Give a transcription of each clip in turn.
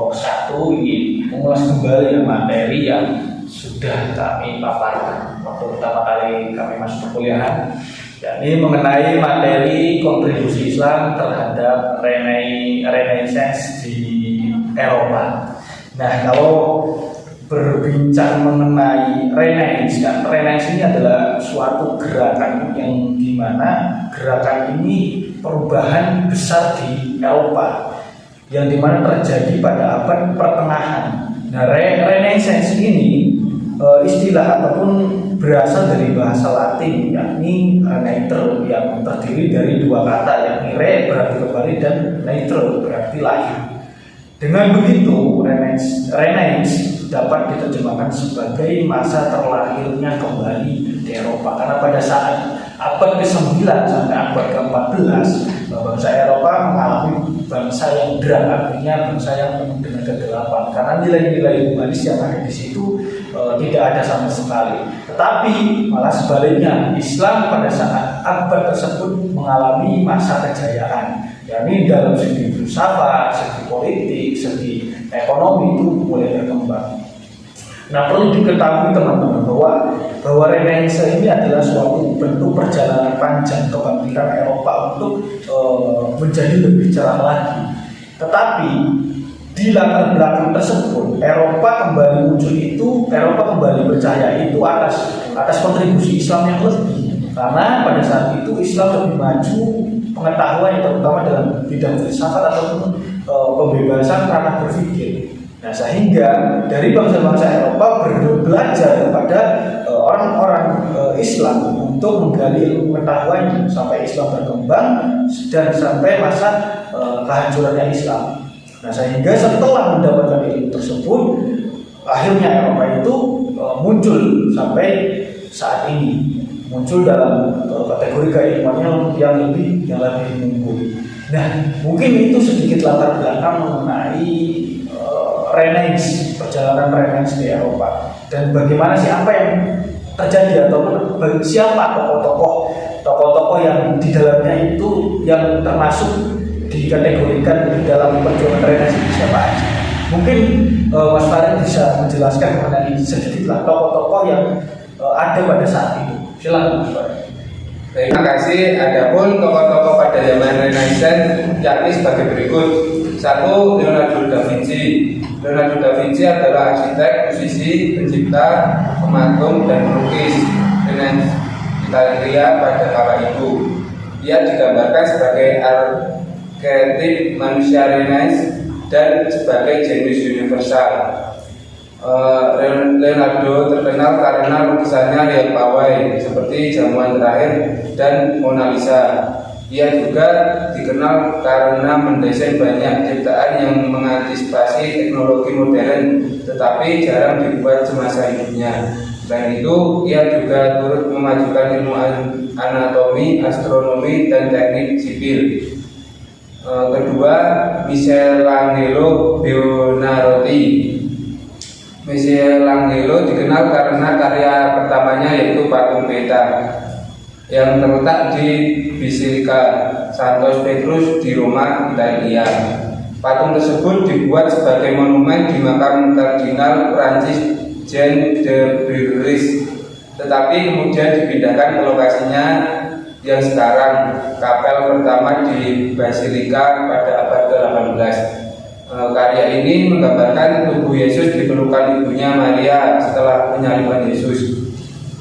kelompok 1 ini mengulas kembali materi yang sudah kami paparkan waktu pertama kali kami masuk perkuliahan, yakni mengenai materi kontribusi Islam terhadap Renaissance di Eropa. Nah, kalau berbincang mengenai Renaissance ini adalah suatu gerakan yang dimana gerakan ini perubahan besar di Eropa yang dimana terjadi pada abad pertengahan. Nah, Renaissance ini istilah ataupun berasal dari bahasa Latin, yakni nature, yang terdiri dari dua kata, yakni re berarti kembali dan nature berarti lahir. Dengan begitu, Renaissance dapat diterjemahkan sebagai masa terlahirnya kembali di Eropa, karena pada saat abad ke-9 sampai abad ke-14 bangsa Eropa mengalami bangsa yang dram, artinya bangsa yang penuh dengan kegelapan, karena nilai-nilai humanis yang ada di situ tidak ada sama sekali. Tetapi malah sebaliknya, Islam pada saat abad tersebut mengalami masa kejayaan, yakni dalam segi filsafat, segi politik, segi ekonomi itu mulai berkembang. Nah, perlu diketahui teman-teman bahwa Renaissance ini adalah suatu bentuk perjalanan panjang kebangkitan Eropa untuk menjadi lebih cerah lagi. Tetapi di latar belakang tersebut, Eropa kembali muncul itu, Eropa kembali percaya itu atas kontribusi Islam yang lebih. Karena pada saat itu Islam lebih maju pengetahuan, terutama dalam bidang filsafat ataupun pembebasan ranah berpikir. Nah, sehingga dari bangsa-bangsa Eropa belajar kepada orang-orang Islam untuk menggali ilmu pengetahuan sampai Islam berkembang dan sampai masa kehancurannya Islam. Nah, sehingga setelah mendapatkan ilmu tersebut, akhirnya Eropa itu muncul sampai saat ini, muncul dalam kategori keilmuan yang lebih mumpuni. Nah, mungkin itu sedikit latar belakang mengenai Renaissance, perjalanan Renaissance di Eropa, dan bagaimana sih apa yang terjadi ataupun siapa tokoh-tokoh yang di dalamnya itu yang termasuk dikategorikan di dalam perjuangan Renaissance siapa aja. Mungkin Mas Farid bisa menjelaskan mengenai sedikit lah tokoh-tokoh yang ada pada saat itu. Silakan Mas Farid. Terima kasih. Adapun tokoh-tokoh pada zaman Renaissance yakni sebagai berikut. 1. Leonardo da Vinci. Leonardo da Vinci adalah arsitek, musisi, pencipta, pematung, dan pelukis Renaissance Italia pada kala itu. Ia digambarkan sebagai arketip manusia Renaissance dan sebagai jenius universal. Leonardo terkenal karena lukisannya yang pawai seperti Jamuan Terakhir dan Mona Lisa. Ia juga dikenal karena mendesain banyak ciptaan yang mengantisipasi teknologi modern, tetapi jarang dibuat semasa hidupnya. Selain itu, ia juga turut memajukan ilmu anatomi, astronomi, dan teknik sipil. Kedua, Michelangelo Buonarroti. Michelangelo dikenal karena karya pertamanya yaitu patung Beta yang terletak di Basilica Santo Petrus di Roma, Italia. Patung tersebut dibuat sebagai monumen di makam Kardinal Prancis Jean de Briones, tetapi kemudian dipindahkan ke lokasinya yang sekarang, kapel pertama di Basilica pada abad ke-18. Karya ini menggambarkan tubuh Yesus diperlukan ibunya Maria setelah penyaliban Yesus.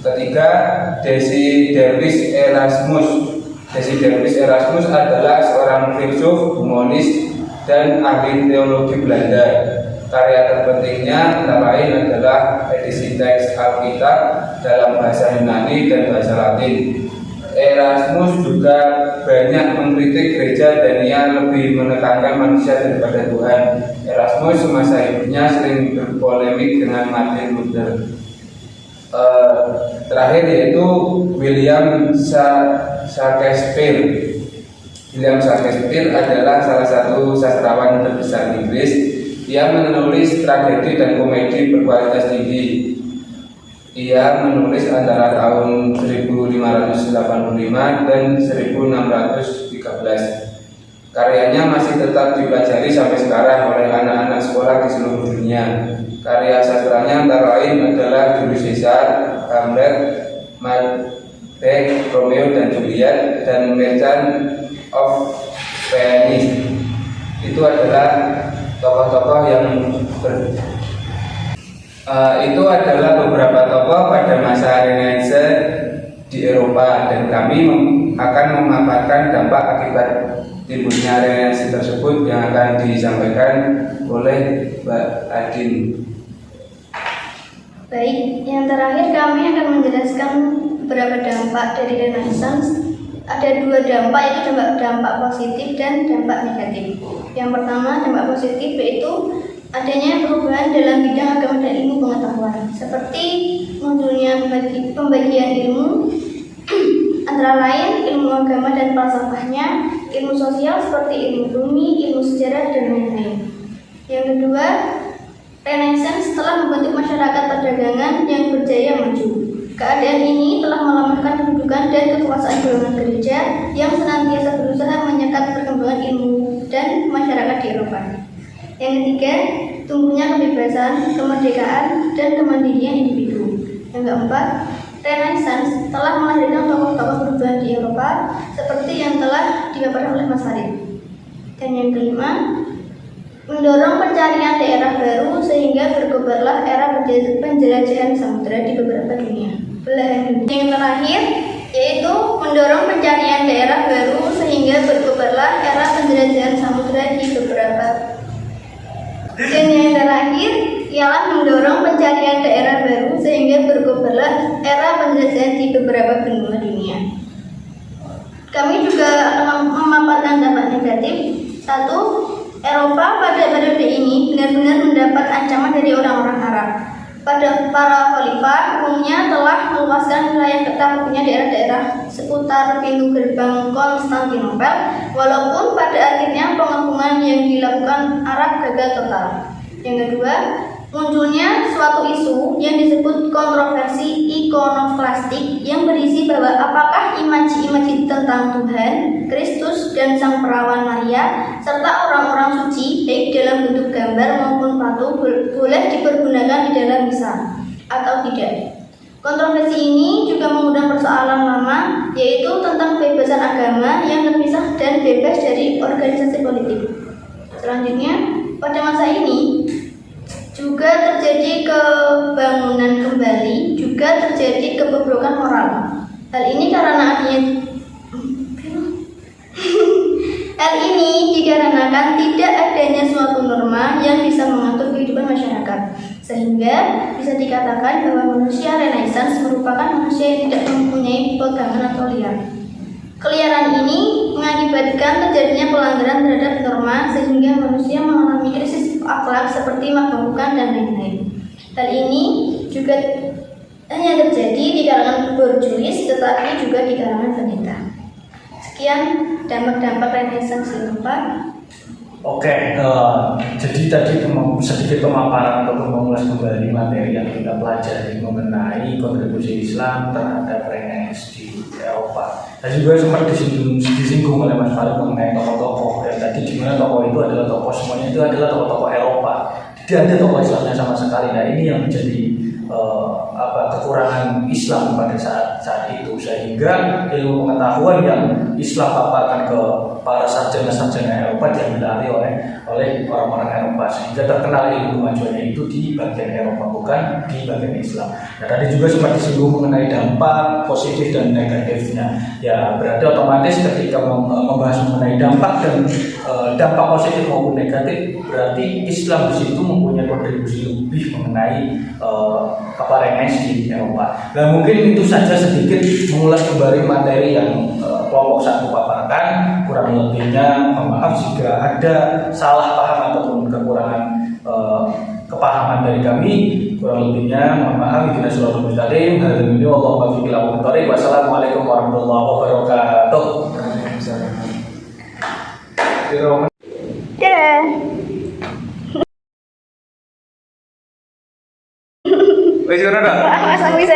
Ketiga, Desiderius Erasmus. Desiderius Erasmus adalah seorang filsuf, humanis, dan ahli teologi Belanda. Karya terpentingnya antara lain adalah edisi teks Alkitab dalam bahasa Yunani dan bahasa Latin. Erasmus juga banyak mengkritik gereja dan ia lebih menekankan manusia daripada Tuhan. Erasmus semasa hidupnya sering berpolemik dengan Martin Luther. Terakhir yaitu William Shakespeare. William Shakespeare adalah salah satu sastrawan terbesar Inggris. Ia menulis tragedi dan komedi berkualitas tinggi. Ia menulis antara tahun 1585 dan 1613. Karyanya masih tetap dipelajari sampai sekarang oleh anak-anak sekolah sebelumnya. Karya sastranya antara lain adalah Julius Caesar, Hamlet, Macbeth, Romeo dan Juliet, dan Merchant of Venice. Itu adalah tokoh-tokoh yang itu adalah beberapa tokoh pada masa Renaissance di Eropa, dan kami akan memaparkan dampak akibat timbulnya Renaissance tersebut yang akan disampaikan oleh Mbak Adin. Baik, yang terakhir kami akan menjelaskan beberapa dampak dari Renaissance. Ada dua dampak, yaitu dampak positif dan dampak negatif. Yang pertama, dampak positif yaitu adanya perubahan dalam bidang agama dan ilmu pengetahuan, seperti munculnya pembagian ilmu antara lain ilmu agama dan falsafahnya, ilmu sosial seperti ilmu bumi, ilmu sejarah, dan lain-lain. Yang kedua, Renaissance telah membentuk masyarakat perdagangan yang berjaya maju. Keadaan ini telah melemahkan kedudukan dan kekuasaan golongan gereja yang senantiasa berusaha menyekat perkembangan ilmu dan masyarakat di Eropa. Yang ketiga, tumbuhnya kebebasan, kemerdekaan, dan kemandirian individu. Yang keempat, Renaissance telah melahirkan tokoh-tokoh perubahan di Eropa seperti yang telah dipaparkan oleh Mas Farid. Dan yang kelima, mendorong pencarian daerah baru sehingga berkobarlah era penjelajahan samudera di beberapa belahan dunia. Yang terakhir yaitu mendorong pencarian daerah baru sehingga berkobarlah era penjelajahan samudera di beberapa. Dan yang terakhir ialah mendorong pencarian daerah baru sehingga berkobarlah era penjelajahan di beberapa benua dunia. Kami juga akan memaparkan dampak negatif. 1. Eropa pada periode ini benar-benar mendapat ancaman dari orang-orang Arab. Pada para khalifah umumnya telah meluaskan wilayah ketahuannya daerah-daerah seputar pintu gerbang Konstantinopel, walaupun pada akhirnya pengepungan yang dilakukan Arab gagal total. Yang kedua, munculnya suatu isu yang disebut kontroversi ikonoklastik yang berisi bahwa apakah imaji-imaji tentang Tuhan, Kristus, dan Sang Perawan Maria serta orang-orang suci baik dalam bentuk gambar maupun patung boleh dipergunakan di dalam misa atau tidak. Kontroversi ini juga mengundang persoalan lama, yaitu tentang kebebasan agama yang terpisah dan bebas dari organisasi politik. Selanjutnya, pada masa ini juga terjadi kebangunan kembali, juga terjadi kebobrokan moral. Hal ini dikarenakan tidak adanya suatu norma yang bisa mengatur kehidupan masyarakat, sehingga bisa dikatakan bahwa manusia Renaissance merupakan manusia yang tidak mempunyai pegangan atau liar. Keliaran ini mengakibatkan terjadinya pelanggaran terhadap norma sehingga manusia mengalami krisis akhlak seperti mabuk-mabukan dan lain-lain. Hal ini juga hanya terjadi di kalangan borjuis tetapi juga di kalangan pendeta. Sekian dampak-dampak Renaissance di Eropa. Oke, jadi tadi sedikit pemaparan atau mengulas kembali materi yang kita pelajari mengenai kontribusi Islam terhadap Renaissance di Eropa. Dan juga sempat disinggung oleh Mas Farid mengenai tokoh-tokoh. Ya, tadi di mana tokoh itu adalah tokoh, semuanya itu adalah tokoh-tokoh Eropa. Tidak ada tokoh Islamnya sama sekali. Nah, ini yang menjadi kekurangan Islam pada saat itu, sehingga ilmu pengetahuan yang Islam paparkan ke para sarjana-sarjana Eropa diambil alih oleh orang-orang Eropa, sehingga terkenal ilmu kemajuannya itu di bagian Eropa bukan di bagian Islam. Nah, tadi juga sempat disinggung mengenai dampak positif dan negatifnya. Ya, berarti otomatis ketika membahas mengenai dampak dan dampak positif maupun negatif, berarti Islam di situ mempunyai kontribusi lebih mengenai Renaissance di Eropa. Nah, mungkin itu saja sedikit mengulas kembali materi yang kelompok satu paparkan. Kurang lebihnya maaf jika ada salah paham ataupun kekurangan kepahaman dari kami. Kurang lebihnya mohon maaf. Wassalamualaikum warahmatullahi wabarakatuh. Dadah. Wes ora. Mas aku bisa.